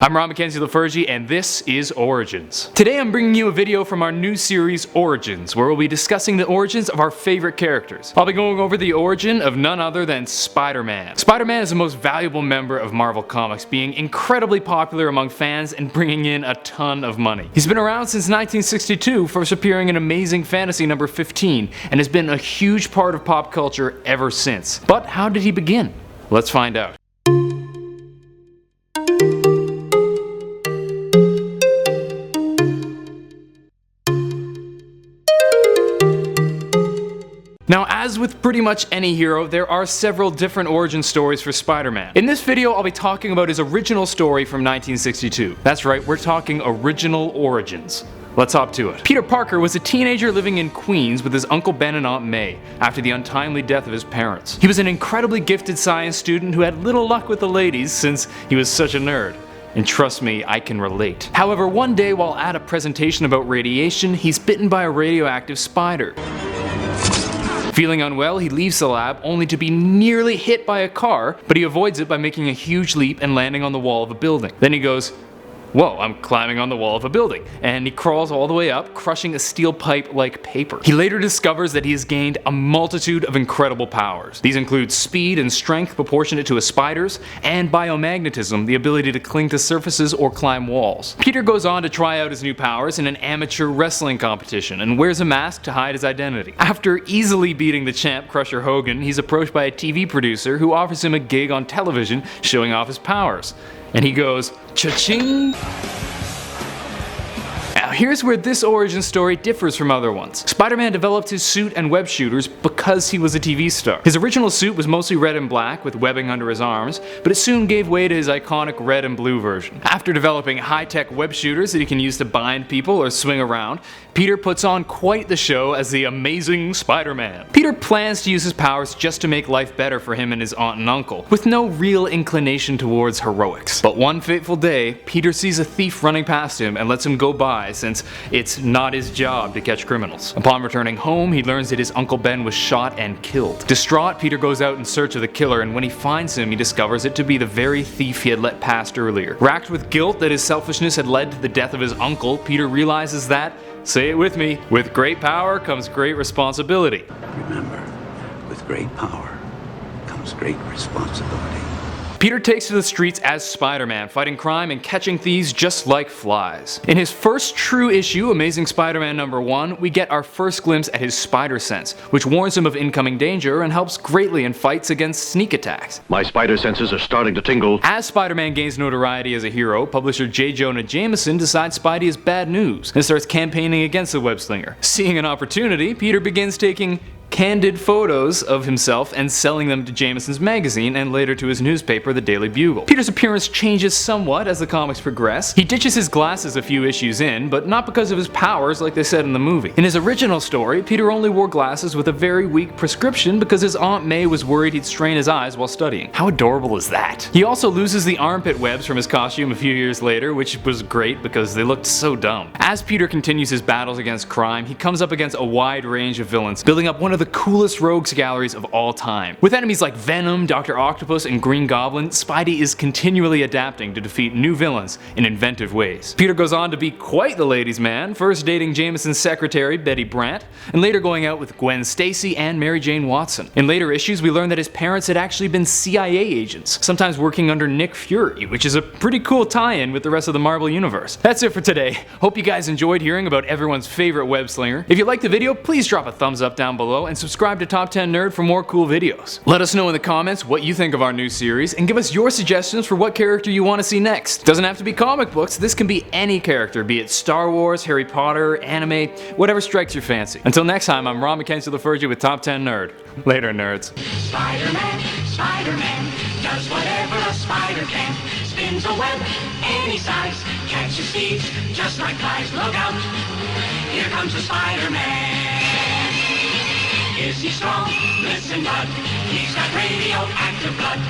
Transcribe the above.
I'm Ron Mackenzie Lafergie, and this is Origins. Today I'm bringing you a video from our new series, Origins, where we'll be discussing the origins of our favorite characters. I'll be going over the origin of none other than Spider-Man. Spider-Man is the most valuable member of Marvel Comics, being incredibly popular among fans and bringing in a ton of money. He's been around since 1962, first appearing in Amazing Fantasy number 15, and has been a huge part of pop culture ever since. But how did he begin? Let's find out. Now, as with pretty much any hero, there are several different origin stories for Spider-Man. In this video, I'll be talking about his original story from 1962. That's right, we're talking original origins. Let's hop to it. Peter Parker was a teenager living in Queens with his Uncle Ben and Aunt May after the untimely death of his parents. He was an incredibly gifted science student who had little luck with the ladies since he was such a nerd. And trust me, I can relate. However, one day while at a presentation about radiation, he's bitten by a radioactive spider. Feeling unwell, he leaves the lab only to be nearly hit by a car, but he avoids it by making a huge leap and landing on the wall of a building. Then he goes, "Whoa, I'm climbing on the wall of a building," and he crawls all the way up, crushing a steel pipe like paper. He later discovers that he has gained a multitude of incredible powers. These include speed and strength proportionate to a spider's, and biomagnetism, the ability to cling to surfaces or climb walls. Peter goes on to try out his new powers in an amateur wrestling competition and wears a mask to hide his identity. After easily beating the champ Crusher Hogan, he's approached by a TV producer who offers him a gig on television showing off his powers. And he goes, cha-ching! Now here's where this origin story differs from other ones. Spider-Man developed his suit and web shooters because he was a TV star. His original suit was mostly red and black with webbing under his arms, but it soon gave way to his iconic red and blue version. After developing high-tech web shooters that he can use to bind people or swing around, Peter puts on quite the show as the Amazing Spider-Man. Peter plans to use his powers just to make life better for him and his aunt and uncle, with no real inclination towards heroics. But one fateful day, Peter sees a thief running past him and lets him go by since it's not his job to catch criminals. Upon returning home, he learns that his Uncle Ben was shot and killed. Distraught, Peter goes out in search of the killer, and when he finds him, he discovers it to be the very thief he had let past earlier. Racked with guilt that his selfishness had led to the death of his uncle, Peter realizes that, say it with me, with great power comes great responsibility. Remember, with great power comes great responsibility. Peter takes to the streets as Spider-Man, fighting crime and catching thieves just like flies. In his first true issue, Amazing Spider-Man number 1, we get our first glimpse at his spider sense, which warns him of incoming danger and helps greatly in fights against sneak attacks. My spider senses are starting to tingle. As Spider-Man gains notoriety as a hero, publisher J. Jonah Jameson decides Spidey is bad news and starts campaigning against the web-slinger. Seeing an opportunity, Peter begins taking candid photos of himself and selling them to Jameson's magazine and later to his newspaper, the Daily Bugle. Peter's appearance changes somewhat as the comics progress. He ditches his glasses a few issues in, but not because of his powers like they said in the movie. In his original story, Peter only wore glasses with a very weak prescription because his Aunt May was worried he'd strain his eyes while studying. How adorable is that? He also loses the armpit webs from his costume a few years later, which was great because they looked so dumb. As Peter continues his battles against crime, he comes up against a wide range of villains, building up one of the coolest rogues galleries of all time. With enemies like Venom, Dr. Octopus, and Green Goblin, Spidey is continually adapting to defeat new villains in inventive ways. Peter goes on to be quite the ladies' man, first dating Jameson's secretary, Betty Brant, and later going out with Gwen Stacy and Mary Jane Watson. In later issues, we learn that his parents had actually been CIA agents, sometimes working under Nick Fury, which is a pretty cool tie-in with the rest of the Marvel Universe. That's it for today. Hope you guys enjoyed hearing about everyone's favorite web slinger. If you liked the video, please drop a thumbs up down below and subscribe to Top 10 Nerd for more cool videos. Let us know in the comments what you think of our new series and give us your suggestions for what character you want to see next. Doesn't have to be comic books, this can be any character, be it Star Wars, Harry Potter, anime, whatever strikes your fancy. Until next time, I'm Ron Mackenzie Lafergie with Top 10 Nerd. Later, nerds. Spider-Man, Spider-Man, does whatever a spider can. Spins a web any size, catches thieves just like flies. Look out, here comes the Spider-Man. Is he strong? Listen, bud, he's got radioactive blood.